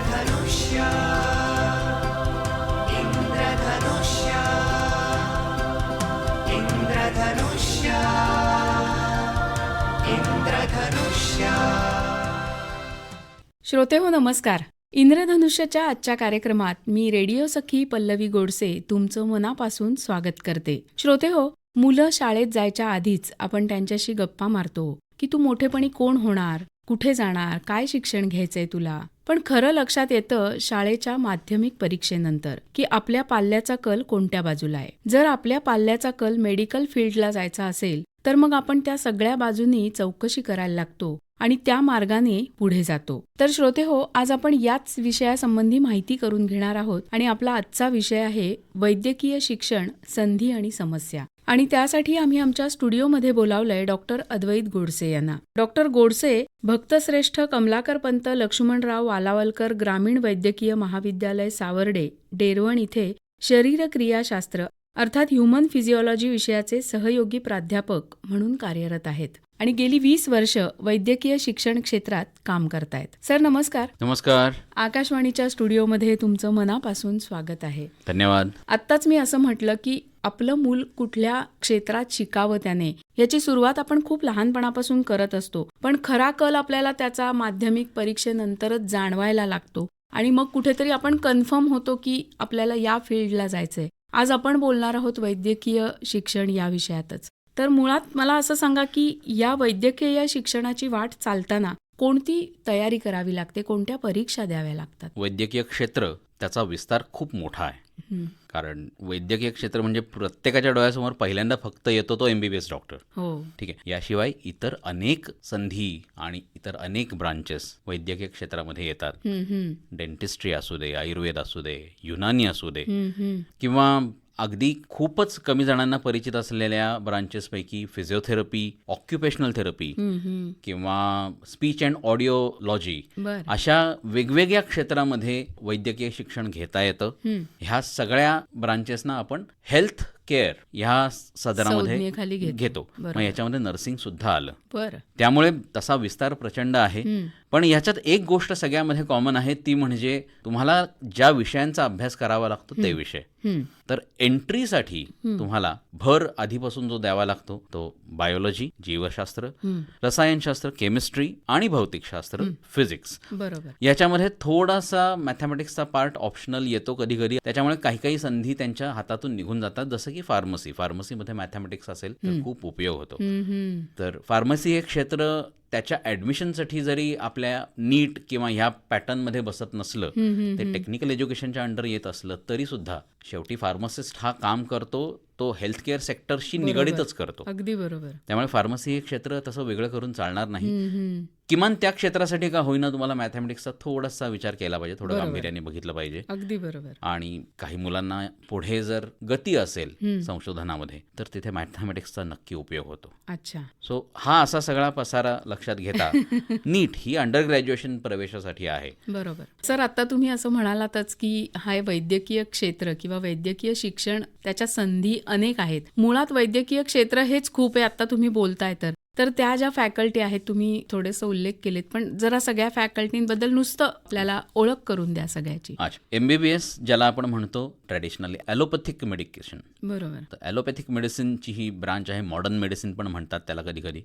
इंद्रधनुष्य इंद्रधनुष्य इंद्रधनुष्य इंद्रधनुष्य. श्रोते हो नमस्कार. इंद्रधनुष्याच्या आजच्या कार्यक्रमात मी रेडिओ सखी पल्लवी गोडसे तुमचं मनापासून स्वागत करते. श्रोते हो, मुलं शाळेत जायच्या आधीच आपण त्यांच्याशी गप्पा मारतो की तू मोठेपणी कोण होणार, कुठे जाणार, काय शिक्षण घ्यायचंय तुला. पण खरं लक्षात येतं शाळेच्या माध्यमिक परीक्षेनंतर की आपल्या पाल्याचा कल कोणत्या बाजूला आहे. जर आपल्या पाल्याचा कल मेडिकल फील्डला जायचा असेल तर मग आपण त्या सगळ्या बाजूंनी चौकशी करायला लागतो आणि त्या मार्गाने पुढे जातो. तर श्रोते हो, आज आपण याच विषयासंबंधी माहिती करून घेणार आहोत आणि आपला आजचा विषय आहे वैद्यकीय शिक्षण, संधी आणि समस्या. आणि त्यासाठी आम्ही आमच्या स्टुडिओमध्ये बोलावलंय डॉक्टर अद्वैत गोडसे यांना. डॉक्टर गोडसे भक्तश्रेष्ठ कमलाकर पंत लक्ष्मणराव वालावलकर ग्रामीण वैद्यकीय महाविद्यालय सावर्डे, डेरवण इथे शरीरक्रियाशास्त्र अर्थात ह्युमन फिजिओलॉजी विषयाचे सहयोगी प्राध्यापक म्हणून कार्यरत आहेत आणि गेली 20 वर्ष वैद्यकीय शिक्षण क्षेत्रात काम करतायत. सर नमस्कार. नमस्कार. आकाशवाणीच्या स्टुडिओमध्ये तुमचं मनापासून स्वागत आहे. धन्यवाद. आत्ताच मी असं म्हटलं की आपलं मूल कुठल्या क्षेत्रात शिकावं त्याने याची सुरुवात आपण खूप लहानपणापासून करत असतो, पण खरा कल आपल्याला त्याचा माध्यमिक परीक्षेनंतरच जाणवायला लागतो आणि मग कुठेतरी आपण कन्फर्म होतो की आपल्याला या फील्डला जायचंय. आज आपण बोलणार आहोत वैद्यकीय शिक्षण या विषयातच. तर मुळात मला असं सांगा की या वैद्यकीय शिक्षणाची वाट चालताना कोणती तयारी करावी लागते, कोणत्या परीक्षा द्याव्या लागतात? वैद्यकीय क्षेत्र त्याचा विस्तार खूप मोठा आहे. कारण वैद्यकीय क्षेत्र म्हणजे प्रत्येकाच्या डोळ्यासमोर पहिल्यांदा फक्त येतो तो MBBS डॉक्टर. हो, ठीक आहे. याशिवाय इतर अनेक संधी आणि इतर अनेक ब्रांचेस वैद्यकीय क्षेत्रामध्ये येतात. डेंटिस्ट्री असू दे, आयुर्वेद असू दे, युनानी असू दे, किंवा अगदी खूपच कमी जणांना परिचित असलेल्या ब्रांचेसपैकी फिजिओथेरपी, ऑक्युपेशनल थेरपी किंवा स्पीच अँड ऑडिओलॉजी अशा वेगवेगळ्या क्षेत्रामध्ये वैद्यकीय शिक्षण घेता येतं. ह्या सगळ्या ब्रांचेसना आपण हेल्थ केअर ह्या सदरामध्ये घेतो. मग याच्यामध्ये नर्सिंग सुद्धा आलं. त्यामुळे तसा विस्तार प्रचंड आहे. पण याच्यात एक गोष्ट सगळ्यामध्ये कॉमन आहे, ती म्हणजे तुम्हाला ज्या विषयांचा अभ्यास करावा लागतो ते विषय. तर एंट्रीसाठी तुम्हाला भर आधीपासून जो द्यावा लागतो तो बायोलॉजी, जीवशास्त्र, रसायनशास्त्र, केमिस्ट्री आणि भौतिकशास्त्र, फिजिक्स. याच्यामध्ये थोडासा मॅथमॅटिक्सचा पार्ट ऑप्शनल येतो कधी कधी. त्याच्यामुळे काही काही संधी त्यांच्या हातातून निघून जातात. जसं की फार्मसीमध्ये मॅथमॅटिक्स असेल तर खूप उपयोग होतो. तर फार्मसी हे क्षेत्र त्याच्या ॲडमिशनसाठी जरी आपल्या नीट किंवा ह्या पॅटर्नमध्ये बसत नसलं, ते टेक्निकल एज्युकेशनच्या अंडर येत असलं तरी सुद्धा शेवटी फार्मासिस्ट हा काम करतो तो हेल्थकेअर सेक्टरशी निगडीतच करतो. अगदी बरोबर. त्यामुळे फार्मसी हे क्षेत्र तसं वेगळं करून चालणार नाही. किमान त्या क्षेत्रासाठी का होईना तुम्हाला मॅथमॅटिक्सचा थोडासा विचार केला पाहिजे, थोडं गांभीर्याने बघितलं पाहिजे. अगदी बरोबर. आणि काही मुलांना पुढे जर गती असेल संशोधनामध्ये तर तिथे मॅथमॅटिक्सचा नक्की उपयोग होतो. अच्छा. सो हा असा सगळा पसारा लक्षात घेता नीट ही अंडर ग्रॅज्युएशन प्रवेशासाठी आहे. बरोबर. सर, आता तुम्ही असं म्हणालातच की हा वैद्यकीय क्षेत्र किंवा वैद्यकीय शिक्षण त्याच्या संधी अनेक आहेत. मुळात वैद्यकीय क्षेत्र हेच खूप आहे. आता तुम्ही बोलताय तर त्या ज्या फॅकल्टी आहेत तुम्ही थोडेसे उल्लेख केलेत, पण जरा सगळ्या फॅकल्टींबद्दल नुसतं आपल्याला ओळख करून द्या सगळ्याची. MBBS ज्याला आपण म्हणतो ट्रॅडिशनली ॲलोपॅथिक मेडिकेशन. बरोबर. तर ॲलोपॅथिक मेडिसिनची ही ब्रांच आहे. मॉडर्न मेडिसिन पण म्हणतात त्याला कधी कधी.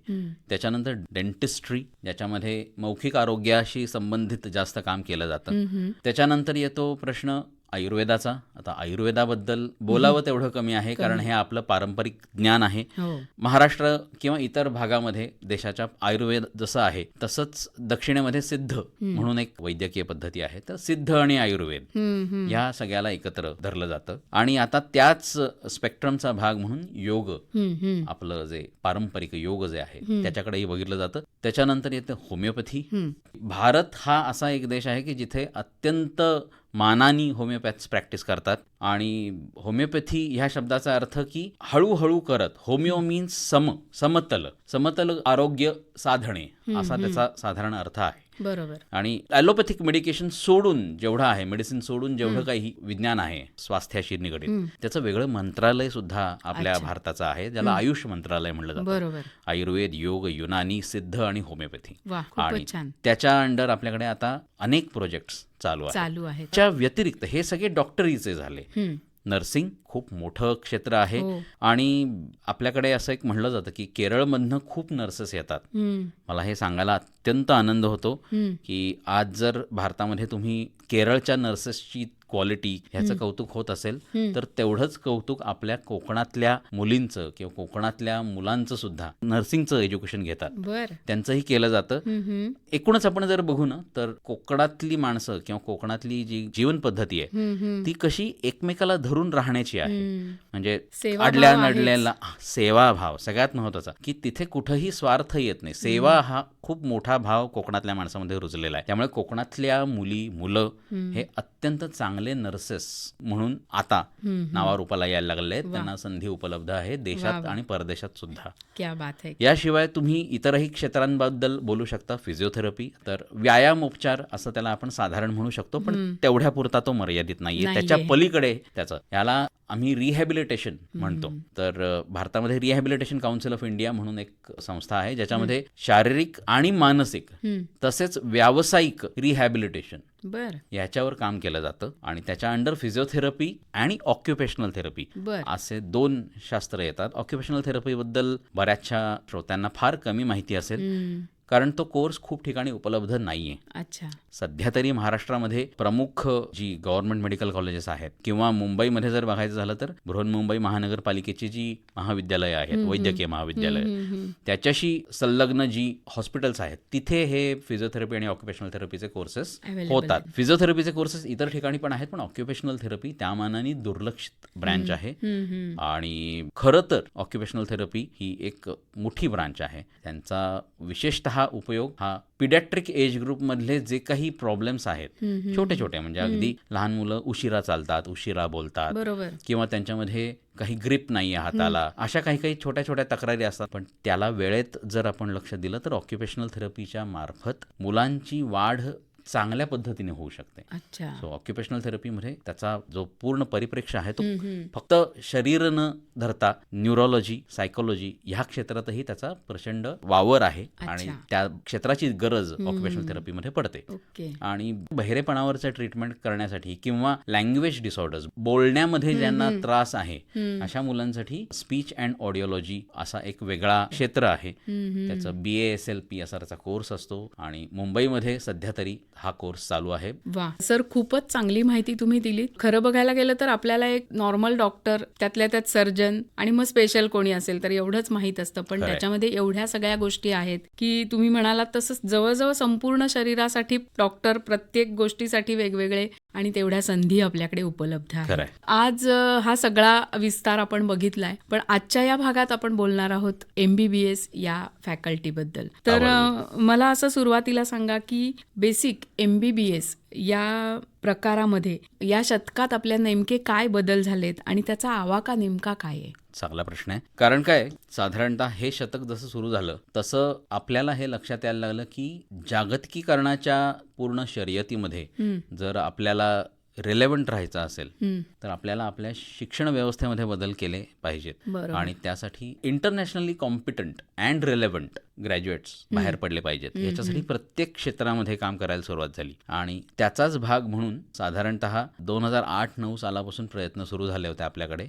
त्याच्यानंतर डेंटिस्ट्री, ज्याच्यामध्ये मौखिक आरोग्याशी संबंधित जास्त काम केलं जातं. त्याच्यानंतर येतो प्रश्न आयुर्वेदाचा. आता आयुर्वेदाबद्दल बोलावं तेवढं कमी आहे, कारण हे आपलं पारंपरिक ज्ञान आहे. महाराष्ट्र किंवा इतर भागामध्ये देशाच्या आयुर्वेद जसं आहे तसंच दक्षिणेमध्ये सिद्ध म्हणून एक वैद्यकीय पद्धती आहे. तर सिद्ध आणि आयुर्वेद या सगळ्याला एकत्र धरलं जातं. आणि आता त्याच स्पेक्ट्रमचा भाग म्हणून योग, आपलं जे पारंपरिक योग जे आहे त्याच्याकडेही बघितलं जातं. त्याच्यानंतर येतं होमिओपॅथी. भारत हा असा एक देश आहे की जिथे अत्यंत मानानी होमिओपॅथ्स प्रॅक्टिस करतात. आणि होमिओपॅथी ह्या शब्दाचा अर्थ की हळूहळू करत, होमिओ मीन्स समतल आरोग्य साधणे असा त्याचा साधारण अर्थ आहे. बरोबर. आणि ॲलोपॅथिक मेडिकेशन सोडून जेवढं आहे, मेडिसिन सोडून जेवढं काही विज्ञान आहे स्वास्थ्याशी निगडीत, त्याचं वेगळं मंत्रालय सुद्धा आपल्या भारताचं आहे, ज्याला आयुष मंत्रालय म्हणलं जातं. बरोबर. आयुर्वेद, योग, युनानी, सिद्ध आणि होमिओपॅथी. वा, आणि खूपच छान. त्याच्या अंडर आपल्याकडे आता अनेक प्रोजेक्ट्स चालू आहेत. त्या व्यतिरिक्त हे सगळे डॉक्टरीचे झाले. नर्सिंग खूप मोठं क्षेत्र आहे. आणि आपल्याकडे असं एक म्हणलं जातं की केरळमधनं खूप नर्सेस येतात. मला हे सांगायला अत्यंत आनंद होतो की आज जर भारतामध्ये तुम्ही केरळच्या नर्सेसची क्वालिटी ह्याचं कौतुक होत असेल तर तेवढंच कौतुक आपल्या कोकणातल्या मुलींचं किंवा कोकणातल्या मुलांचं सुद्धा नर्सिंगचं एज्युकेशन घेतात, त्यांचंही केलं जातं. एकूणच आपण जर बघू ना तर कोकणातली माणसं किंवा कोकणातली जी जीवन पद्धती आहे ती कशी एकमेकाला धरून राहण्याची आहे. म्हणजे अडल्या नडल्याला सेवाभाव सगळ्यात महत्वाचा, की तिथे कुठंही स्वार्थ येत नाही. सेवा हा खूप मोठा भाव कोकणातल्या माणसामध्ये रुजलेला आहे. त्यामुळे कोकणातल्या मुलं हे अत्यंत चांगले नर्सेस म्हणून आता नावारूपाला यायला लागले आहेत. त्यांना संधी उपलब्ध आहे देशात आणि परदेशात सुद्धा. क्या बात आहे. याशिवाय तुम्ही इतरही क्षेत्रांबद्दल बोलू शकता. फिजिओथेरपी तर व्यायामोपचार असं त्याला आपण साधारण म्हणू शकतो, पण तेवढ्या पुरता तो मर्यादित नाहीये. त्याच्या पलीकडे त्याचं याला आम्ही रिहॅबिलिटेशन म्हणतो. तर भारतामध्ये रिहॅबिलिटेशन काउन्सिल ऑफ इंडिया म्हणून एक संस्था आहे ज्याच्यामध्ये शारीरिक आणि मानसिक तसेच व्यावसायिक रिहॅबिलिटेशन याच्यावर काम केलं जातं. आणि त्याच्या अंडर फिजिओथेरपी आणि ऑक्युपेशनल थेरपी असे 2 शास्त्र येतात. ऑक्युपेशनल थेरपीबद्दल बऱ्याचशा श्रोत्यांना फार कमी माहिती असेल कारण तो कोर्स खूप ठिकाणी उपलब्ध नाहीये. अच्छा. सध्या तरी महाराष्ट्रामध्ये प्रमुख जी गव्हर्नमेंट मेडिकल कॉलेजेस आहेत किंवा मुंबईमध्ये जर बघायचं झालं तर बृहन्मुंबई महानगरपालिकेची जी महाविद्यालय आहेत, वैद्यकीय महाविद्यालय, त्याच्याशी संलग्न जी हॉस्पिटल्स आहेत तिथे हे फिजिओथेरपी आणि ऑक्युपेशनल थेरपीचे कोर्सेस होतात. फिजिओथेरपीचे कोर्सेस इतर ठिकाणी पण आहेत, पण ऑक्युपेशनल थेरपी त्या मानाने दुर्लक्षित ब्रँच आहे. आणि खरं तर ऑक्युपेशनल थेरपी ही एक मोठी ब्रांच आहे. त्यांचा विशेषतः उपयोग हा पिडॅट्रिक एज ग्रुप मधले जे काही प्रॉब्लेम्स आहेत छोटे छोटे, म्हणजे अगदी लहान मुलं उशिरा चालतात, उशिरा बोलतात, किंवा त्यांच्यामध्ये काही ग्रिप नाहीये हाताला, अशा काही काही छोट्या छोट्या तक्रारी असतात. पण त्याला वेळेत जर आपण लक्ष दिलं तर ऑक्युपेशनल थेरपीच्या मार्फत मुलांची वाढ चांगल्या पद्धतीने होऊ शकते. सो ऑक्युपेशनल थेरपीमध्ये त्याचा जो पूर्ण परिप्रेक्ष्य आहे तो फक्त शरीर न धरता न्यूरोलॉजी, सायकोलॉजी ह्या क्षेत्रातही त्याचा प्रचंड वावर आहे आणि त्या क्षेत्राची गरज ऑक्युपेशनल थेरपीमध्ये पडते. आणि बहिरेपणावरचं ट्रीटमेंट करण्यासाठी किंवा लँग्वेज डिसऑर्डर्स, बोलण्यामध्ये ज्यांना त्रास आहे अशा मुलांसाठी स्पीच अँड ऑडिओलॉजी असा एक वेगळा क्षेत्र आहे. त्याचं BASLP असा त्याचा कोर्स असतो आणि मुंबईमध्ये सध्या तरी हा कोर्स चालू आहे. वा सर, खूपच चांगली माहिती तुम्ही दिली. खरं बघायला गेलं तर आपल्याला एक नॉर्मल डॉक्टर, त्यातल्या त्यात सर्जन आणि मग स्पेशल कोणी असेल तर एवढंच माहीत असतं, पण त्याच्यामध्ये एवढ्या सगळ्या गोष्टी आहेत की तुम्ही म्हणालात तसंच जवळजवळ संपूर्ण शरीरासाठी डॉक्टर प्रत्येक गोष्टीसाठी वेगवेगळे आणि तेवढ्या संधी आपल्याकडे उपलब्ध आहेत. आज हा सगळा विस्तार आपण बघितलाय, पण आजच्या या भागात आपण बोलणार आहोत MBBS या फॅकल्टीबद्दल. तर मला असं सुरुवातीला सांगा की बेसिक MBBS या प्रकारामध्ये या शतकात आपल्या नेमके काय बदल झालेत आणि त्याचा आवाका नेमका काय आहे? चांगला प्रश्न आहे. कारण काय, साधारणतः हे शतक जसं सुरू झालं तसं आपल्याला हे लक्षात यायला लागलं की जागतिकीकरणाच्या पूर्ण शर्यतीमध्ये जर आपल्याला रिलेव्हंट राहायचं असेल तर आपल्याला आपल्या शिक्षण व्यवस्थेमध्ये बदल केले पाहिजेत. आणि त्यासाठी internationally competent and relevant graduates बाहेर पडले पाहिजेत. याच्यासाठी प्रत्येक क्षेत्रामध्ये काम करायला सुरुवात झाली आणि त्याचाच भाग म्हणून साधारणतः 2008-9 सालापासून प्रयत्न सुरू झाले होते आपल्याकडे.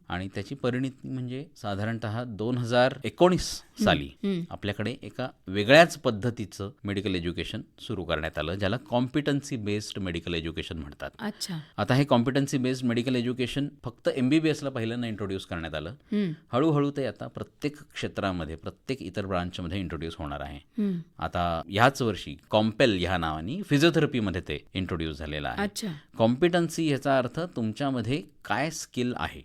आणि त्याची परिणिती म्हणजे साधारणतः 2019 साली आपल्याकडे एका वेगळ्याच पद्धतीचं मेडिकल एज्युकेशन सुरू करण्यात आलं, ज्याला कॉम्पिटन्सी बेस्ड मेडिकल एज्युकेशन म्हणतात. आता हे कॉम्पिटन्सी बेस्ड मेडिकल एज्युकेशन फक्त MBBS ला पहिल्यांदा इंट्रोड्यूस करण्यात आलं. हळूहळू ते आता प्रत्येक क्षेत्रामध्ये, प्रत्येक इतर ब्रांचमध्ये इंट्रोड्यूस होणार आहे. आता ह्याच वर्षी कॉम्पेल ह्या नावाने फिजिओथेरपीमध्ये ते इंट्रोड्यूस झालेलं आहे. कॉम्पिटन्सी ह्याचा अर्थ तुमच्यामध्ये काय स्किल आहे,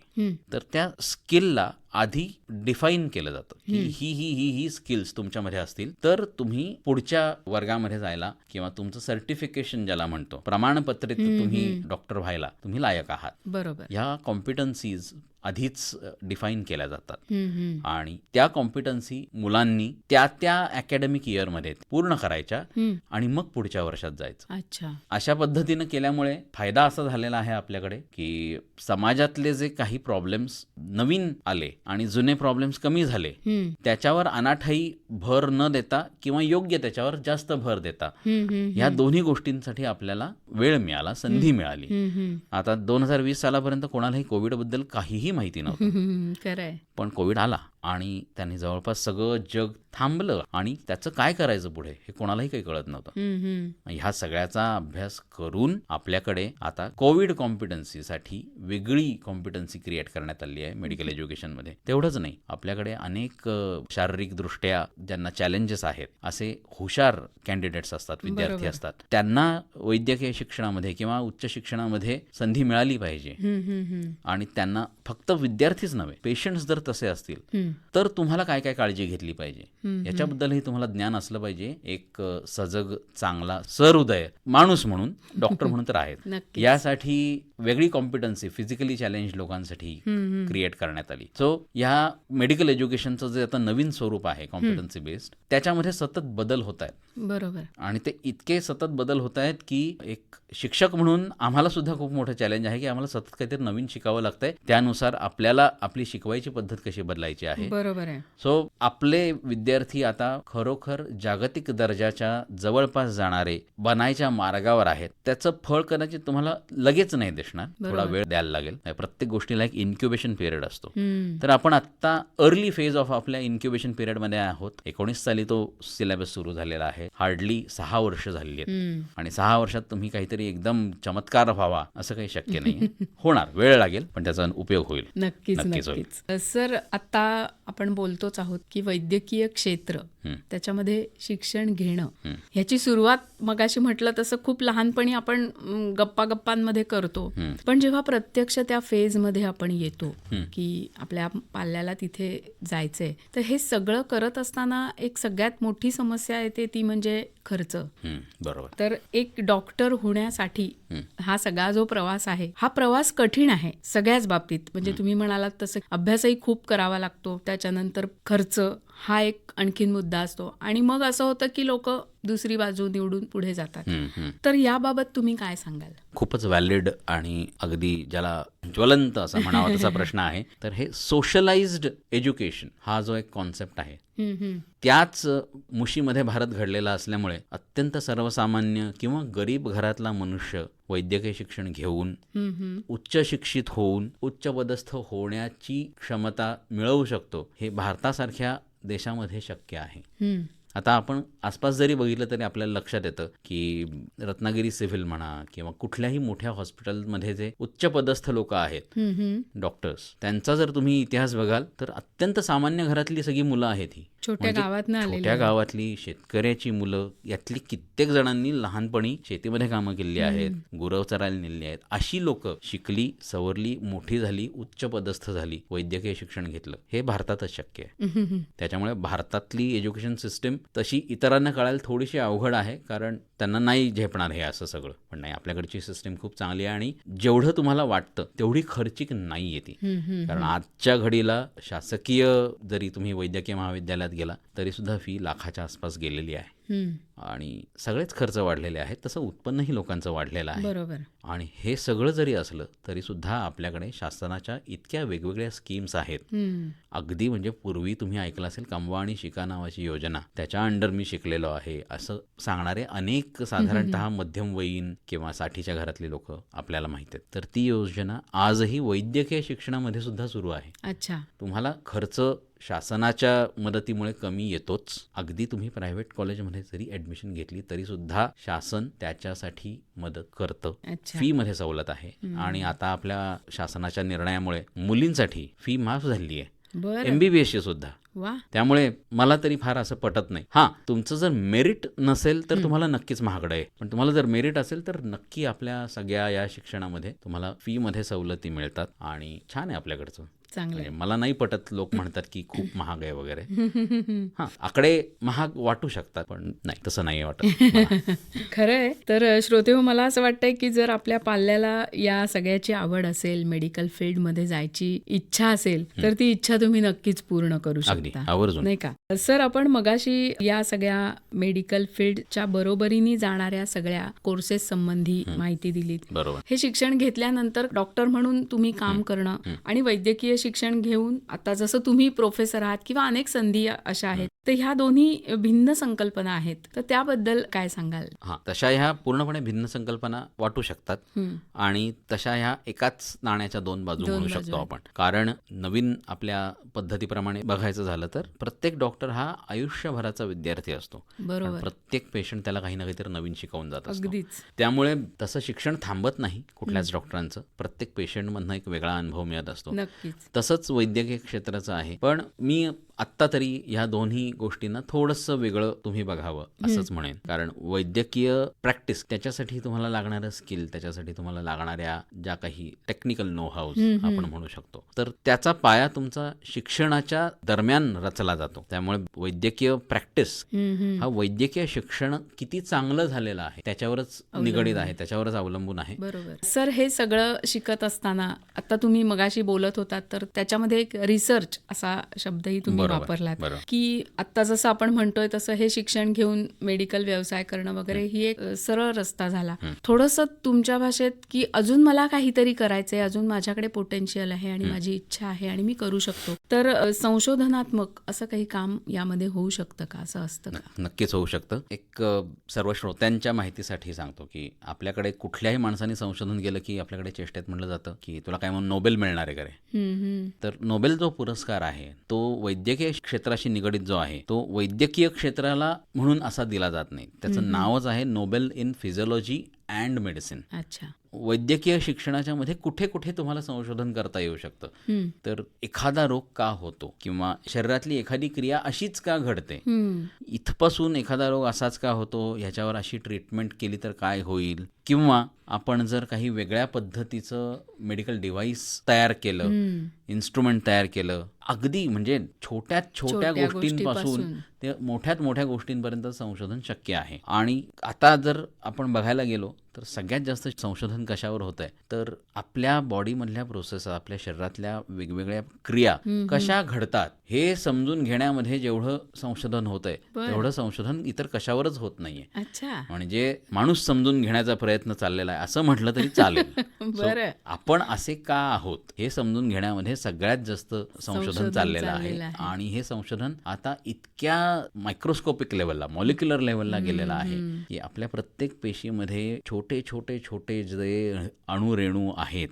तर त्या स्किलला आधी डिफाईन केलं जातं की ही स्किल्स तुमच्यामध्ये असतील तर तुम्ही पुढच्या वर्गामध्ये जायला किंवा तुमचं सर्टिफिकेशन ज्याला म्हणतो, प्रमाणपत्रित तुम्ही डॉक्टर व्हायला तुम्ही लायक आहात. बरोबर. ह्या कॉम्पिटन्सीज आधीच डिफाईन केल्या जातात हम्म, हम्म. आणि त्या कॉम्पिटन्सी मुलांनी त्या त्या अकॅडमिक इयरमध्ये पूर्ण करायच्या हम्म. आणि मग पुढच्या वर्षात जायचं. अच्छा. अशा पद्धतीनं केल्यामुळे फायदा असा झालेला आहे आपल्याकडे की समाजातले जे काही प्रॉब्लेम्स नवीन आले आणि जुने प्रॉब्लेम्स कमी झाले हम्म, त्याच्यावर अनाठाई भर न देता किंवा योग्य त्याच्यावर जास्त भर देता हम्म, हम्म, ह्या दोन्ही गोष्टींसाठी आपल्याला वेळ मिळाला, संधी मिळाली. हम्म, हम्म. आता 2020 सालापर्यंत कोणालाही कोविडबद्दल काहीही माहिती नव्हतं, खरंय. पण कोविड आला आणि त्यांनी जवळपास सगळं जग थांबलं आणि त्याचं काय करायचं पुढे हे कोणालाही काही कळत नव्हतं. हम्म, हम्म. ह्या सगळ्याचा अभ्यास करून आपल्याकडे आता कोविड कॉम्पिटन्सीसाठी वेगळी कॉम्पिटन्सी क्रिएट करण्यात आली आहे मेडिकल एज्युकेशनमध्ये. तेवढंच नाही, आपल्याकडे अनेक शारीरिकदृष्ट्या ज्यांना चॅलेंजेस आहेत असे हुशार कॅन्डिडेट्स असतात, विद्यार्थी बरोबर. असतात. त्यांना वैद्यकीय शिक्षणामध्ये किंवा उच्च शिक्षणामध्ये संधी मिळाली पाहिजे हम्म, हम्म, हम्म. आणि त्यांना फक्त विद्यार्थीच नव्हे, पेशंट्स जर तसे असतील हम्म. तर तुम्हाला काय काय काळजी घेतली पाहिजे हम्म. याच्याबद्दलही तुम्हाला ज्ञान असलं पाहिजे. एक सजग, चांगला, सहृदय माणूस म्हणून, डॉक्टर म्हणून तर आहेत, नक्कीच. यासाठी वेगळी कॉम्पिटन्सी फिजिकली चॅलेंज लोकांसाठी क्रिएट करण्यात आली. सो ह्या मेडिकल एज्युकेशनचं जे आता नवीन स्वरूप आहे कॉम्पिटन्सी बेस्ड, त्याच्यामध्ये सतत बदल होत आहेत. बरोबर. आणि ते इतके सतत बदल होत आहेत की एक शिक्षक म्हणून आम्हाला सुद्धा खूप मोठं चॅलेंज आहे की आम्हाला सतत काहीतरी नवीन शिकावं लागतंय. त्यानुसार आपल्याला आपली शिकवायची पद्धत कशी बदलायची आहे. बरोबर आहे. सो आपले विद्यार्थी आता खरोखर जागतिक दर्जाच्या जवळपास जाणारे बनायच्या मार्गावर आहेत. त्याचं फळ कदाचित तुम्हाला लगेच नाही दिसणार, थोडा वेळ द्यायला लागेल. प्रत्येक गोष्टीला एक इन्क्युबेशन पिरियड असतो. तर आपण आत्ता अर्ली फेज ऑफ आपल्या इन्क्युबेशन पिरियडमध्ये आहोत. 19 साली तो सिलेबस सुरू झालेला आहे. हार्डली 6 वर्ष झालेली आहेत आणि 6 वर्षात तुम्ही काहीतरी एकदम चमत्कार व्हावा असं काही शक्य नाही. होणार, वेळ लागेल, पण त्याचा उपयोग होईल. नक्कीच नक्कीच होईल. नक्कीच. सर, आता आपण बोलतोच आहोत की वैद्यकीय क्षेत्र, त्याच्यामध्ये शिक्षण घेणं, ह्याची सुरुवात मगाशी म्हटलं तसं खूप लहानपणी आपण गप्पांमध्ये करतो, पण जेव्हा प्रत्यक्ष त्या फेजमध्ये आपण येतो की आपल्या पाल्याला तिथे जायचंय, तर हे सगळं करत असताना एक सगळ्यात मोठी समस्या येते, ती म्हणजे खर्च. बरोबर. तर एक डॉक्टर होण्यासाठी हा सगळा जो प्रवास आहे, हा प्रवास कठीण आहे सगळ्याच बाबतीत. म्हणजे तुम्ही म्हणालात तसं अभ्यासही खूप करावा लागतो, त्याच्यानंतर खर्च हा एक आणखीन मुद्दा असतो आणि मग असं होतं की लोक दुसरी बाजू निवडून पुढे जातात. तर याबाबत तुम्ही काय सांगाल? खूपच व्हॅलिड आणि अगदी ज्याला ज्वलंत असं म्हणावा तसा प्रश्न आहे. तर हे सोशलाइज्ड एज्युकेशन हा जो एक कॉन्सेप्ट आहे, त्याच मुशीमध्ये भारत घडलेला असल्यामुळे अत्यंत सर्वसामान्य किंवा गरीब घरातला मनुष्य वैद्यकीय शिक्षण घेऊन उच्च शिक्षित होऊन उच्च पदस्थ होण्याची क्षमता मिळवू शकतो, हे भारतासारख्या देशामध्ये शक्य आहे. आता आपण आसपास जरी बघितलं तरी आपल्याला लक्षात येतं की रत्नागिरी सिव्हिल म्हणा किंवा कुठल्याही मोठ्या हॉस्पिटलमध्ये जे उच्च पदस्थ लोक आहेत, डॉक्टर्स, त्यांचा जर तुम्ही इतिहास बघाल तर अत्यंत सामान्य घरातली सगळी मुलं आहेत. ही छोट्या गावातनं आलेली, छोट्या गावातली शेतकऱ्याची मुलं, यातली कित्येक जणांनी लहानपणी शेतीमध्ये कामं केली आहेत, गुरं चरायला नेली आहेत. अशी लोक शिकली, सवरली, मोठी झाली, उच्च पदस्थ झाली, वैद्यकीय शिक्षण घेतलं. हे भारतातच शक्य आहे. त्याच्यामुळे भारतातली एज्युकेशन सिस्टीम तशी इतरांना कळायला थोडीशी अवघड आहे, कारण त्यांना नाही झेपणार हे असं सगळं. पण नाही, आपल्याकडची सिस्टीम खूप चांगली आहे आणि जेवढं तुम्हाला वाटतं तेवढी खर्चिक नाही येते. कारण आजच्या घडीला शासकीय जरी तुम्ही वैद्यकीय महाविद्यालयात गेला तरी सुद्धा फी लाखाच्या आसपास गेलेली आहे आणि सगळेच खर्च वाढलेले आहेत. तसं उत्पन्नही लोकांचं वाढलेलं आहे. बरोबर. आणि हे सगळं जरी असलं तरी सुद्धा आपल्याकडे शासनाच्या इतक्या वेगवेगळ्या स्कीम्स आहेत. अगदी म्हणजे पूर्वी तुम्ही ऐकलं असेल कमवा आणि शिका नावाची योजना, त्याच्या अंडर मी शिकलेलो आहे असं सांगणारे अनेक साधारणतः मध्यमवयीन किंवा 60च्या घरातले लोक आपल्याला माहिती आहेत. तर ती योजना आजही वैद्यकीय शिक्षणामध्ये सुद्धा सुरू आहे. अच्छा. तुम्हाला खर्च शासनाच्या मदतीमुळे कमी येतोच. अगदी तुम्ही प्रायव्हेट कॉलेजमध्ये जरी ऍडमिशन घेतली तरी सुद्धा शासन त्याच्यासाठी मदत करतं. फी मध्ये सवलत आहे आणि आता आपल्या शासनाच्या निर्णयामुळे मुलींसाठी फी माफ झाली आहे, MBBS सुद्धा. त्यामुळे मला तरी फार असं पटत नाही. तुमचं जर मेरिट नसेल तर तुम्हाला नक्कीच महागडं आहे, पण तुम्हाला जर मेरिट असेल तर नक्की आपल्या सगळ्या या शिक्षणामध्ये तुम्हाला फी मध्ये सवलती मिळतात आणि छान आहे आपल्याकडचं. चांगलं म्हणजे मला नाही पटत लोक म्हणतात की खूप महाग आहे वगैरे. हा, आकडे महाग वाटू शकतात पण नाही, तसं नाही वाटत मला. खरं आहे. तर श्रोतेहो, मला असं वाटतंय की जर आपल्या पाल्याला या सगळ्याची आवड असेल, मेडिकल फील्डमध्ये जायची इच्छा असेल, तर ती इच्छा तुम्ही नक्कीच पूर्ण करू अगदी शकता, आवर्जून. नाही का? सर, आपण मगाशी या सगळ्या मेडिकल फील्डच्या बरोबरीने जाणाऱ्या सगळ्या कोर्सेस संबंधी माहिती दिलीत. बरोबर. हे शिक्षण घेतल्यानंतर डॉक्टर म्हणून तुम्ही काम करणं आणि वैद्यकीय शिक्षण घेऊन आता जसं तुम्ही प्रोफेसर आहात किंवा अनेक संधी अशा आहेत, तर ह्या दोन्ही भिन्न संकल्पना आहेत, तर त्याबद्दल काय सांगाल? हा, तशा ह्या पूर्णपणे भिन्न संकल्पना वाटू शकतात आणि तशा ह्या एकाच नाण्याच्या दोन बाजू म्हणू शकतो आपण. कारण नवीन आपल्या पद्धतीप्रमाणे बघायचं झालं तर प्रत्येक डॉक्टर हा आयुष्यभराचा विद्यार्थी असतो. बरोबर. प्रत्येक पेशंट त्याला काही ना काहीतरी नवीन शिकवून जात असतो. अगदीच. त्यामुळे तसं शिक्षण थांबत नाही कुठल्याच डॉक्टरांचं. प्रत्येक पेशंटमधनं एक वेगळा अनुभव मिळत असतो. नक्कीच. तसंच वैद्यकीय क्षेत्राचं आहे. पण मी आत्ता तरी ह्या दोन्ही गोष्टींना थोडंसं वेगळं तुम्ही बघावं असंच म्हणेन. कारण वैद्यकीय प्रॅक्टिस, त्याच्यासाठी तुम्हाला लागणारं स्किल, त्याच्यासाठी तुम्हाला लागणाऱ्या ज्या काही टेक्निकल नो हाऊस आपण म्हणू शकतो, तर त्याचा पाया तुमचा शिक्षणाच्या दरम्यान रचला जातो. त्यामुळे वैद्यकीय प्रॅक्टिस हा वैद्यकीय शिक्षण किती चांगलं झालेलं आहे त्याच्यावरच निगडीत आहे, त्याच्यावरच अवलंबून आहे. बरोबर. सर, हे सगळं शिकत असताना आता तुम्ही मगाशी बोलत होतात, तर त्याच्यामध्ये एक रिसर्च असा शब्दही तुम्ही वापरलात की आता जसं आपण म्हणतोय तसं हे शिक्षण घेऊन मेडिकल व्यवसाय करणं वगैरे ही एक सरळ रस्ता झाला. थोडंसं तुमच्या भाषेत की अजून मला काहीतरी करायचंय, अजून माझ्याकडे पोटेन्शियल आहे आणि माझी इच्छा आहे आणि मी करू शकतो, तर संशोधनात्मक असं काही काम यामध्ये होऊ शकतं का? असं असतं का? नक्कीच होऊ शकतं. एक सर्व श्रोत्यांच्या माहितीसाठी सांगतो की आपल्याकडे कुठल्याही माणसाने संशोधन केलं की आपल्याकडे चेष्टेत म्हणलं जातं की तुला काय म्हणून नोबेल मिळणार आहे का रे? तर नोबेल जो पुरस्कार आहे तो वैद्यकीय क्षेत्राशी निगडीत जो आहे तो वैद्यकीय क्षेत्राला म्हणून असा दिला जात नाही. त्याचं नावच आहे Nobel in physiology and medicine. अच्छा. वैद्यकीय शिक्षणाच्या मध्ये कुठे कुठे तुम्हाला संशोधन करता येऊ शकतं. तर एखादा रोग का होतो किंवा शरीरातली एखादी क्रिया अशीच का घडते, इथपासून एखादा रोग असाच का होतो, ह्याच्यावर अशी ट्रीटमेंट केली तर काय होईल, किंवा आपण जर काही वेगळ्या पद्धतीचं मेडिकल डिव्हाइस तयार केलं, इन्स्ट्रुमेंट तयार केलं, अगदी म्हणजे छोट्यात छोट्या गोष्टींपासून ते मोठ्यात मोठ्या गोष्टींपर्यंत संशोधन शक्य आहे. आणि आता जर आपण बघायला गेलो तर सगळ्यात जास्त संशोधन कशावर होत आहे, तर आपल्या बॉडीमधल्या प्रोसेस, आपल्या शरीरातल्या वेगवेगळ्या क्रिया कशा घडतात हे समजून घेण्यामध्ये जेवढं संशोधन होत आहे तेवढं संशोधन इतर कशावरच होत नाहीये. अच्छा. म्हणजे माणूस समजून घेण्याचा प्रयत्न चाललेला आहे असं म्हटलं तरी चालेल. बरं. आपण असे का आहोत हे समजून घेण्यामध्ये सगळ्यात जास्त संशोधन चाललेलं आहे. आणि हे संशोधन आता इतक्या मायक्रोस्कोपिक लेवलला, मॉलिक्युलर लेवलला गेलेलं आहे की आपल्या प्रत्येक पेशीमध्ये छोटे छोटे छोटे जे अणुरेणू आहेत,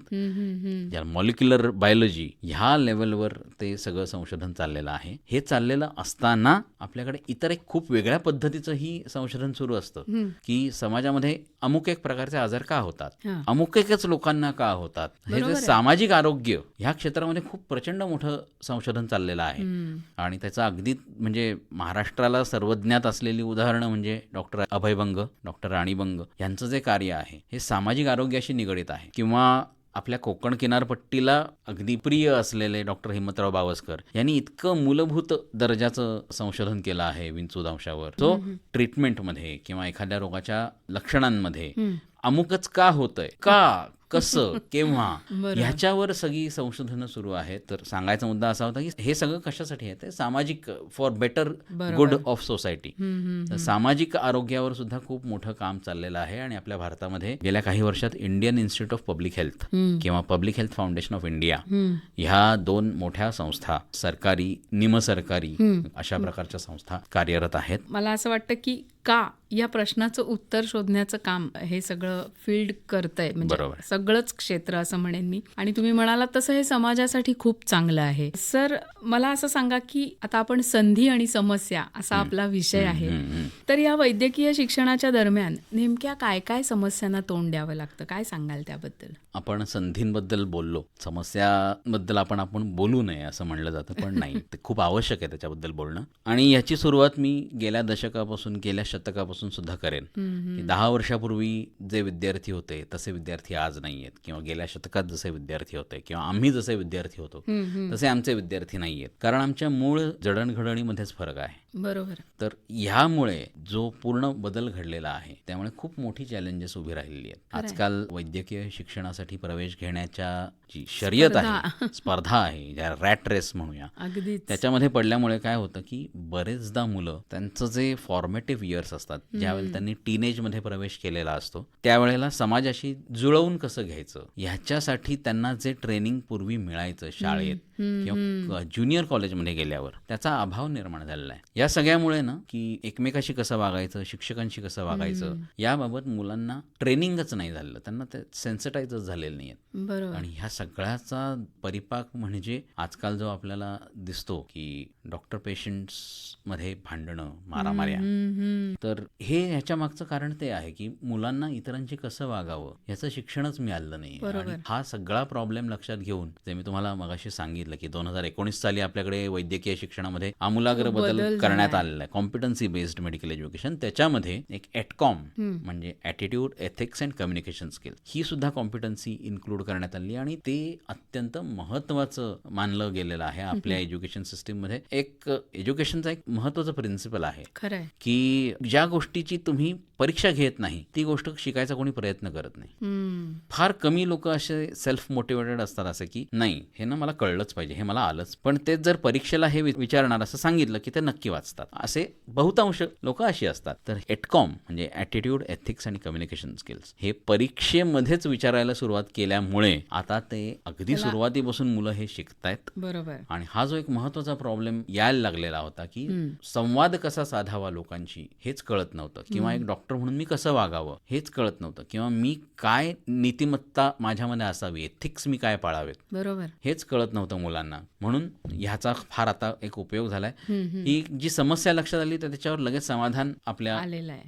ज्या मॉलिक्युलर बायोलॉजी ह्या लेवलवर ते सगळं संशोधन चाललेलं आहे. हे चाललेलं असताना आपल्याकडे इतर एक खूप वेगळ्या पद्धतीचंही संशोधन सुरू असतं की समाजामध्ये अमुक एक प्रकारचे आजार का होतात, अमुक एकच लोकांना का होतात. हे जे सामाजिक आरोग्य ह्या क्षेत्रामध्ये खूप प्रचंड मोठं संशोधन चाललेलं आहे. आणि त्याचं अगदी म्हणजे महाराष्ट्राला सर्वज्ञात असलेली उदाहरणं म्हणजे डॉक्टर अभय बंग, डॉक्टर राणी बंग यांचं जे कार्य आहे हे सामाजिक आरोग्याशी निगडीत आहे. किंवा आपल्या कोकण किनारपट्टीला अगदी प्रिय असलेले डॉक्टर हिम्मतराव बावस्कर यांनी इतकं मूलभूत दर्जाचं संशोधन केलं आहे विंचूदंशावर, जो ट्रीटमेंटमध्ये किंवा एखाद्या रोगाच्या लक्षणांमध्ये अमुकच का होतंय, का, कसं, केव्हा, ह्याच्यावर सगळी संशोधनं सुरू आहेत. तर सांगायचा मुद्दा असा होता की हे सगळं कशासाठी आहे, ते सामाजिक, for better good of society. सामाजिक आरोग्यावर सुद्धा खूप मोठं काम चाललेलं आहे. आणि आपल्या भारतामध्ये गेल्या काही वर्षात Indian Institute of Public Health किंवा public health foundation of India ह्या दोन मोठ्या संस्था, सरकारी, निमसरकारी अशा प्रकारच्या संस्था कार्यरत आहेत. मला असं वाटतं की का या प्रश्नाचं उत्तर शोधण्याचं काम हे सगळं फील्ड करतंय, म्हणजे सगळंच क्षेत्र असं म्हणेन मी. आणि तुम्ही म्हणालात तसं हे समाजासाठी खूप चांगलं आहे. सर, मला असं सांगा की आता आपण संधी आणि समस्या असा आपला विषय आहे, तर या वैद्यकीय शिक्षणाच्या दरम्यान नेमक्या काय काय समस्यांना तोंड द्यावं लागतं, काय सांगाल त्याबद्दल? आपण संधींबद्दल बोललो, समस्याबद्दल आपण बोलू नये असं म्हणलं जातं, पण नाही, ते खूप आवश्यक आहे त्याच्याबद्दल बोलणं. आणि याची सुरुवात मी गेल्या दशकापासून, गेल्या शतकापासून सुद्धा करेन की 10 वर्षापूर्वी जे विद्यार्थी होते तसे विद्यार्थी आज नाही आहेत, किंवा गेल्या शतकात जसे विद्यार्थी होते किंवा आम्ही जसे विद्यार्थी होतो तसे आमचे विद्यार्थी नाही आहेत, कारण आमच्या मूळ जडणघडणीमध्येच फरक आहे. बरोबर. तर ह्यामुळे जो पूर्ण बदल घडलेला आहे त्यामुळे खूप मोठी चॅलेंजेस उभी राहिलेली आहेत. आजकाल वैद्यकीय शिक्षणासाठी प्रवेश घेण्याच्या जी शर्यत आहे, स्पर्धा आहे, ज्या रॅट रेस म्हणूया, अगदीच त्याच्यामध्ये पडल्यामुळे काय होतं की बरेचदा मुलं त्यांचं जे फॉर्मेटिव्ह इयर्स असतात, ज्यावेळेला त्यांनी टीनेजमध्ये प्रवेश केलेला असतो, त्यावेळेला समाजाशी जुळवून कसं घ्यायचं ह्याच्यासाठी त्यांना जे ट्रेनिंग पूर्वी मिळायचं शाळेत किंवा ज्युनियर कॉलेजमध्ये गेल्यावर त्याचा अभाव निर्माण झालेला आहे. या सगळ्यामुळे ना की एकमेकाशी कसं वागायचं, शिक्षकांशी कसं वागायचं याबाबत मुलांना ट्रेनिंगच नाही झालेलं, त्यांना ते सेन्सिटाईजच झालेलं नाही आहेत. बरोबर. आणि ह्या सगळ्याचा परिपाक म्हणजे आजकाल जो आपल्याला दिसतो की डॉक्टर पेशंट्स मध्ये भांडणं, मारामाऱ्या. तर हे ह्याच्या मागचं कारण ते आहे की मुलांना इतरांशी कसं वागावं याचं शिक्षणच मिळालं नाही. आणि हा सगळा प्रॉब्लेम लक्षात घेऊन जे मी तुम्हाला मगाशी सांगितलं की 2019 साली आपल्याकडे वैद्यकीय शिक्षणामध्ये आमूलाग्र बदल करण्यात आलेला आहे, कॉम्पिटन्सी बेस्ड मेडिकल एज्युकेशन. त्याच्यामध्ये एक एटकॉम म्हणजे attitude, ethics and communication skill ही सुद्धा कॉम्पिटन्सी इन्क्लूड करण्यात आली आणि ते अत्यंत महत्त्वाचं मानलं गेलेलं आहे आपल्या एज्युकेशन सिस्टीममध्ये. एक एज्युकेशनचा एक महत्त्वाचं प्रिन्सिपल आहे खरंय की ज्या गोष्टीची तुम्ही परीक्षा घेत नाही ती गोष्ट शिकायचा कोणी प्रयत्न करत नाही. फार कमी लोक असे सेल्फ मोटिवेटेड असतात असे की नाही हे ना मला कळलंच पाहिजे, हे मला आलंच, पण तेच जर परीक्षेला हे विचारणार असं सांगितलं की ते नक्की वाचतात. असे बहुतांश लोक अशी असतात. तर एटकॉम म्हणजे ॲटिट्यूड, एथिक्स आणि कम्युनिकेशन स्किल्स हे परीक्षेमध्येच विचारायला सुरुवात केल्यामुळे आता ते अगदी सुरुवातीपासून मुलं हे शिकतायत. बरोबर. आणि हा जो एक महत्त्वाचा प्रॉब्लेम यायला लागलेला होता की संवाद कसा साधावा लोकांशी हेच कळत नव्हतं, किंवा एक डॉक्टर म्हणून मी कसं वागावं हेच कळत नव्हतं, किंवा मी काय नीतिमत्ता माझ्यामध्ये असावी, एथिक्स मी काय पाळावेत बरोबर हेच कळत नव्हतं मुलांना. म्हणून ह्याचा फार आता एक उपयोग झालाय. ही जी समस्या लक्षात आली तर त्याच्यावर लगेच समाधान आपल्या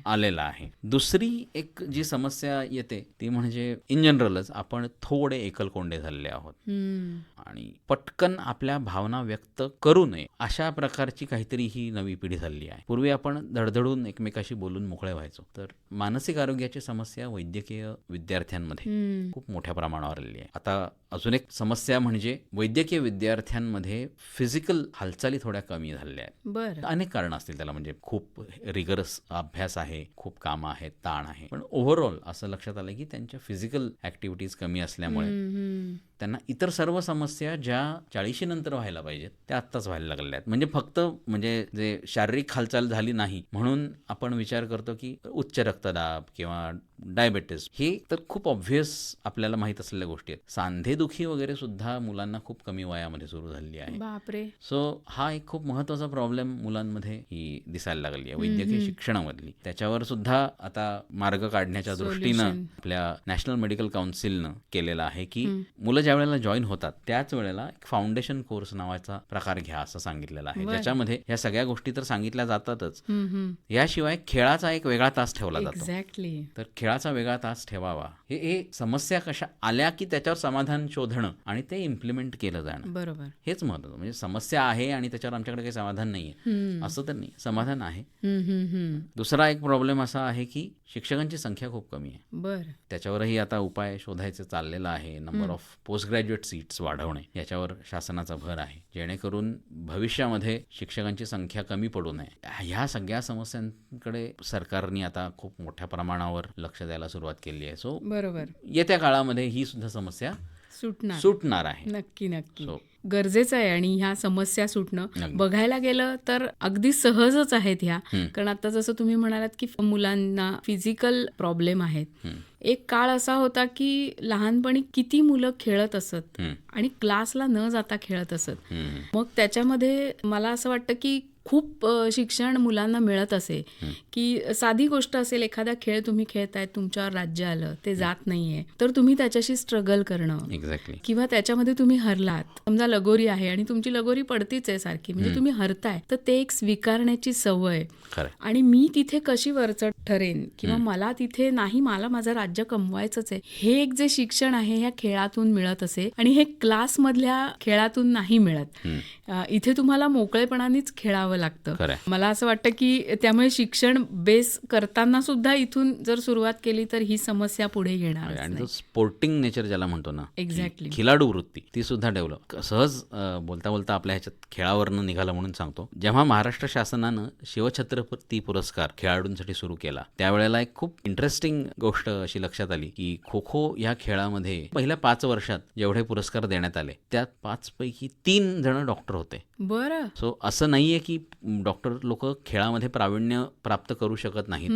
आलेलं आहे. दुसरी एक जी समस्या येते ती म्हणजे इन जनरलच आपण थोडे एकलकोंडे झालेले आहोत आणि पटकन आपल्या भावना व्यक्त करू नये अशा प्रकारची काहीतरी ही नवी पिढी झाली आहे. पूर्वी आपण धडधडून एकमेकाशी बोलून मोकळे व्हायचो. तर मानसिक आरोग्याची समस्या वैद्यकीय विद्यार्थ्यांमध्ये खूप मोठ्या प्रमाणावर आलेली आहे. आता अजून एक समस्या म्हणजे वैद्यकीय विद्यार्थ्यांमध्ये फिजिकल हालचाली थोड्या कमी झालेल्या आहेत. बरं. अनेक कारणं असतील त्याला, म्हणजे खूप रिगरस अभ्यास आहे, खूप कामं आहेत, ताण आहे, पण ओव्हरऑल असं लक्षात आलं की त्यांच्या फिजिकल ऍक्टिव्हिटीज कमी असल्यामुळे त्यांना इतर सर्व समस्या ज्या 40 नंतर व्हायला पाहिजेत त्या आत्ताच व्हायला लागलेल्या आहेत. म्हणजे फक्त म्हणजे जे शारीरिक हालचाल झाली नाही म्हणून आपण विचार करतो की उच्च रक्तदाब किंवा डायबेटीस, हे तर खूप ऑब्व्हियस आपल्याला माहीत असलेल्या गोष्टी आहेत. सांधेदुखी वगैरे सुद्धा मुलांना खूप कमी वयामध्ये सुरू झालेली आहे. बापरे. सो हा एक खूप महत्त्वाचा प्रॉब्लेम मुलांमध्ये ही दिसायला लागली आहे वैद्यकीय शिक्षणामधली. त्याच्यावर सुद्धा आता मार्ग काढण्याच्या दृष्टीनं आपल्या नॅशनल मेडिकल काउन्सिलनं केलेलं आहे की मुलं ज्या वेळेला जॉईन होतात त्याच वेळेला एक फाउंडेशन कोर्स नावाचा प्रकार घ्या असं सांगितलेलं आहे, ज्याच्यामध्ये ह्या सगळ्या गोष्टी तर सांगितल्या जातातच, याशिवाय खेळाचा एक वेगळा तास ठेवला जातो. एक्झॅक्टली. तर खेळाचा वेगळा तास ठेवावा. हे समस्या कशा आल्या की त्याच्यावर समाधान शोधणं आणि ते इम्प्लिमेंट केलं जाणं, बरोबर, हेच महत्त्वाचं. म्हणजे समस्या आहे आणि त्याच्यावर आमच्याकडे काही समाधान नाहीये असं तर नाही, समाधान आहे. दुसरा एक प्रॉब्लेम असा आहे की शिक्षकांची संख्या खूप कमी आहे. बरं. त्याच्यावरही आता उपाय शोधायचं चाललेलं आहे. Number of post graduate seats वाढवणे याच्यावर शासनाचा भर आहे, जेणेकरून भविष्यामध्ये शिक्षकांची संख्या कमी पडू नये. ह्या सगळ्या समस्यांकडे सरकारने आता खूप मोठ्या प्रमाणावर लक्ष द्यायला सुरुवात केली आहे. सो बरोबर, येत्या काळामध्ये ही सुद्धा समस्या सुटणार आहे. नक्की नक्की गरजेचं आहे. आणि ह्या समस्या सुटणं बघायला गेलं तर अगदी सहजच आहेत ह्या. कारण आता जसं तुम्ही म्हणालात की मुलांना फिजिकल प्रॉब्लेम आहेत. एक काळ असा होता की लहानपणी किती मुलं खेळत असत आणि क्लासला न जाता खेळत असत. मग त्याच्यामध्ये मला असं वाटतं की खूप शिक्षण मुलांना मिळत असे की साधी गोष्ट असेल, एखादा खेळ तुम्ही खेळताय, तुमच्यावर राज्य आलं, ते जात नाहीये, तर तुम्ही त्याच्याशी स्ट्रगल करणं, किंवा त्याच्यामध्ये तुम्ही हरलात, समजा लगोरी आहे आणि तुमची लगोरी पडतीच आहे सारखी, म्हणजे तुम्ही हरताय, तर ते एक स्वीकारण्याची सवय. आणि मी तिथे कशी वरचढ ठरेन किंवा मला तिथे नाही, मला माझं राज्य कमवायचंच आहे, हे एक जे शिक्षण आहे ह्या खेळातून मिळत असे. आणि हे क्लासमधल्या खेळातून नाही मिळत. इथे तुम्हाला मोकळेपणानेच खेळावं करावं लागतं. खरंय. मला असं वाटतं की त्यामुळे शिक्षण बेस करताना सुद्धा इथून जर सुरुवात केली तर ही समस्या पुढे येणार आणि तो स्पोर्टिंग नेचर ज्याला म्हणतो ना, एक्झॅक्टली. खिलाडू वृत्ती, ती सुद्धा डेव्हलप. सहज बोलता बोलता आपल्या ह्याच्यात खेळावरनं निघालं म्हणून सांगतो. जेव्हा महाराष्ट्र शासनानं शिवछत्रपती पुरस्कार खेळाडूंसाठी सुरू केला, त्यावेळेला एक खूप इंटरेस्टिंग गोष्ट अशी लक्षात आली की खो खो या खेळामध्ये पहिल्या 5 वर्षात जेवढे पुरस्कार देण्यात आले त्यात 5 पैकी 3 जण डॉक्टर होते. बरं. सो असं नाहीये की डॉक्टर लोक खेळामध्ये प्रावीण्य प्राप्त करू शकत नाहीत.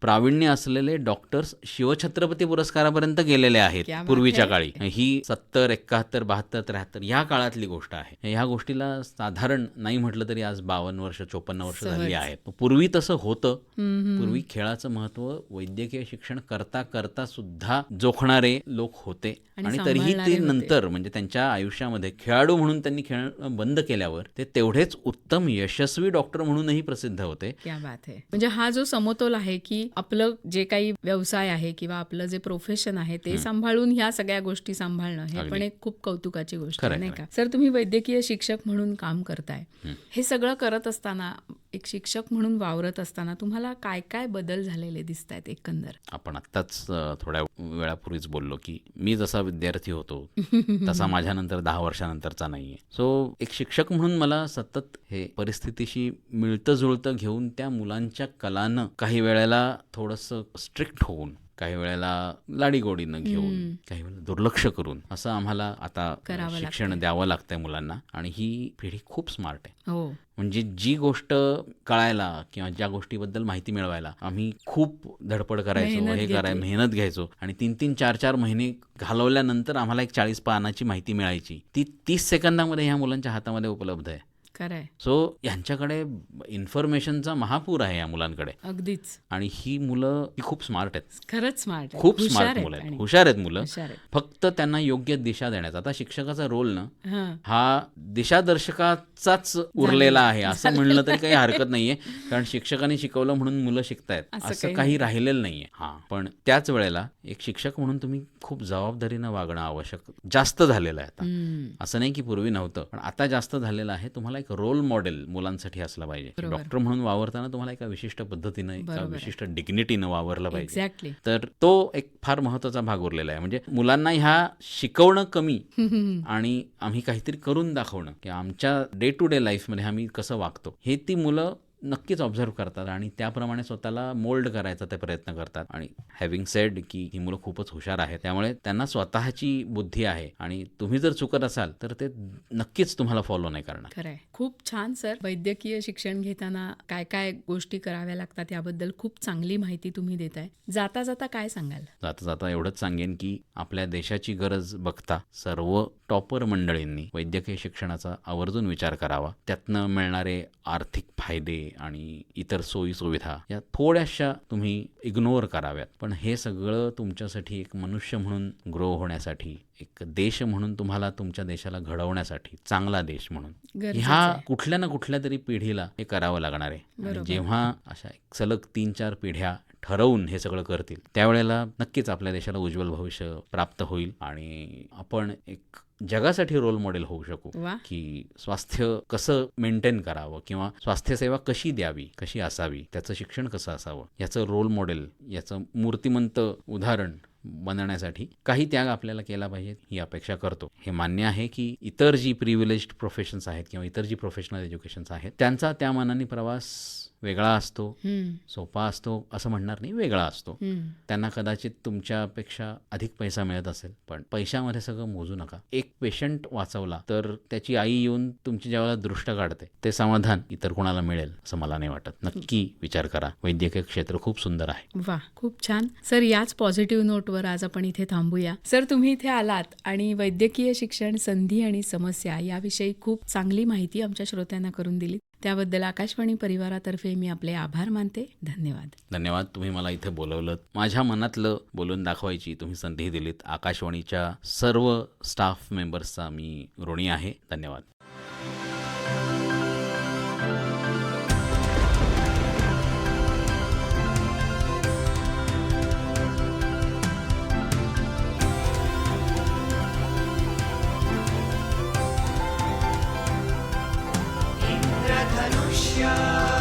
प्रावीण्य असलेले डॉक्टर्स शिवछत्रपती पुरस्कारापर्यंत गेलेले आहेत क्या बात पूर्वीच्या है. काळी. ही 70, 71, 72, 73 या काळातली गोष्ट आहे. ह्या गोष्टीला साधारण नाही म्हटलं तरी आज 52 वर्ष 54 वर्ष झाली आहेत. पूर्वी तसं होतं. पूर्वी खेळाचं महत्व वैद्यकीय शिक्षण करता करता सुद्धा जोखणारे लोक होते आणि तरीही ते सांभाळणारे नंतर म्हणजे त्यांच्या आयुष्यामध्ये खेळाडू म्हणून त्यांनी खेळणं बंद केल्यावर ते तेवढेच उत्तम यशस्वी डॉक्टर म्हणूनही प्रसिद्ध होते. क्या बात आहे. म्हणजे हा जो समतोल आहे की आपलं जे काही व्यवसाय आहे किंवा आपलं जे प्रोफेशन आहे ते सांभाळून ह्या सगळ्या गोष्टी सांभाळणं हे पण एक खूप कौतुकाची गोष्ट आहे, नाही का? सर, तुम्ही वैद्यकीय शिक्षक म्हणून काम करताय. हे सगळं करत असताना, एक शिक्षक म्हणून वावरत असताना तुम्हाला काय काय बदल झालेले दिसत आहेत एकंदर? आपण आत्ताच थोड्या वेळापूर्वीच बोललो की मी जसा विद्यार्थी होतो तसा माझ्यानंतर 10 वर्षानंतरचा नाहीये. सो एक शिक्षक म्हणून मला सतत हे परिस्थितीशी मिळतं जुळतं घेऊन त्या मुलांच्या कलानं काही वेळेला थोडंसं स्ट्रिक्ट होऊन, काही वेळेला लाडीगोडीनं घेऊन, काही वेळेला दुर्लक्ष करून असं आम्हाला आता शिक्षण द्यावं लागतंय मुलांना. आणि ही पिढी खूप स्मार्ट आहे. हो. म्हणजे जी गोष्ट कळायला किंवा ज्या गोष्टीबद्दल माहिती मिळवायला आम्ही खूप धडपड करायचो, मेहनत घ्यायचो आणि 3-3, 4-4 महिने घालवल्यानंतर आम्हाला एक 40 पानाची माहिती मिळायची, ती 30 सेकंदामध्ये ह्या मुलांच्या हातामध्ये उपलब्ध आहे. खरंय. सो यांच्याकडे इन्फॉर्मेशनचा महापूर आहे या मुलांकडे. अगदीच. आणि ही मुलं ही खूप स्मार्ट आहेत. खरंच स्मार्ट आहे. खूप स्मार्ट मुलं आहेत, हुशार आहेत मुलं. हुशार आहेत. फक्त त्यांना योग्य दिशा देण्याचा. आता शिक्षकाचा रोल ना हं. हा दिशादर्शकाचाच उरलेला आहे असं म्हणलं तरी काही हरकत नाहीये. कारण शिक्षकांनी शिकवलं म्हणून मुलं शिकतायत असं काही राहिलेलं नाहीये. पण त्याच वेळेला एक शिक्षक म्हणून तुम्ही खूप जबाबदारीनं वागणं आवश्यक जास्त झालेलं आहे आता. असं नाही की पूर्वी नव्हतं, पण आता जास्त झालेलं आहे. तुम्हाला एक रोल मॉडेल मुलांसाठी असला पाहिजे. डॉक्टर म्हणून वावरताना तुम्हाला एका विशिष्ट पद्धतीनं, एका विशिष्ट डिग्निटीनं वावरलं पाहिजे. एक्झॅक्टली. तर तो एक फार महत्वाचा भाग उरलेला आहे. म्हणजे मुलांना ह्या शिकवणं कमी आणि आम्ही काहीतरी करून दाखवणं की आमच्या डे टू डे लाईफमध्ये आम्ही कसं वागतो हे ती मुलं नक्कीच ऑब्झर्व करतात आणि त्याप्रमाणे स्वतःला मोल्ड करायचा ते प्रयत्न करतात. आणि हॅव्हिंग सेड की ही मुलं खूपच हुशार आहेत, त्यामुळे त्यांना स्वतःची बुद्धी आहे आणि तुम्ही जर चुकत असाल तर ते नक्कीच तुम्हाला फॉलो नाही करणार. खरंय. खूप छान सर. वैद्यकीय शिक्षण घेताना काय काय गोष्टी कराव्या लागतात याबद्दल खूप चांगली माहिती तुम्ही देताय. जाता जाता काय सांगाल? जाता जाता एवढंच सांगेन की आपल्या देशाची गरज बघता सर्व टॉपर मंडळींनी वैद्यकीय शिक्षणाचा आवर्जून विचार करावा. त्यातनं मिळणारे आर्थिक फायदे आणि इतर सोयी सुविधा या थोड्याशा तुम्ही इग्नोर कराव्यात. पण हे सगळं तुमच्यासाठी एक मनुष्य म्हणून ग्रो होण्यासाठी, एक देश म्हणून तुम्हाला तुमच्या देशाला घडवण्यासाठी, चांगला देश म्हणून ह्या कुठल्या ना कुठल्या तरी पिढीला हे करावं लागणार आहे. आणि जेव्हा अशा सलग 3-4 पिढ्या ठरवून हे सगळं करतील त्यावेळेला नक्कीच आपल्या देशाला उज्ज्वल भविष्य प्राप्त होईल आणि आपण एक जगासाठी रोल मॉडेल होऊ शकू की स्वास्थ्य कसं मेंटेन करावं किंवा स्वास्थ्य सेवा कशी द्यावी, कशी असावी, त्याचं शिक्षण कसं असावं, याचं रोल मॉडेल, याचं मूर्तिमंत उदाहरण बनण्यासाठी काही त्याग आपल्याला केला पाहिजे ही अपेक्षा करतो. हे मान्य आहे की इतर जी प्रिव्हिलेज्ड प्रोफेशन्स आहेत किंवा इतर जी प्रोफेशनल एज्युकेशन्स आहेत त्यांचा त्या मानाने प्रवास वेगळा असतो, सोपा असतो असं म्हणणार नाही, वेगळा असतो. त्यांना कदाचित तुमच्यापेक्षा अधिक पैसा मिळत असेल, पण पैशामध्ये सगळं मोजू नका. एक पेशंट वाचवला तर त्याची आई येऊन तुमची ज्यावेळेला दृष्ट काढते ते समाधान इतर कोणाला मिळेल असं मला नाही वाटत. नक्की विचार करा. वैद्यकीय क्षेत्र खूप सुंदर आहे. वा, खूप छान सर. याच पॉझिटिव्ह नोटवर आज आपण इथे थांबूया. सर, तुम्ही इथे आलात आणि वैद्यकीय शिक्षण संधी आणि समस्या याविषयी खूप चांगली माहिती आमच्या श्रोत्यांना करून दिली. त्याबद्दल आकाशवाणी परिवारातर्फे मी आपले आभार मानते. धन्यवाद. धन्यवाद. तुम्ही मला इथे बोलवलं, माझ्या मनातलं बोलून दाखवायची तुम्ही संधी दिलीत. आकाशवाणीच्या सर्व स्टाफ मेंबर्सचा मी ऋणी आहे. धन्यवाद. इंद्रधनुष्य इंद्रधनुष्य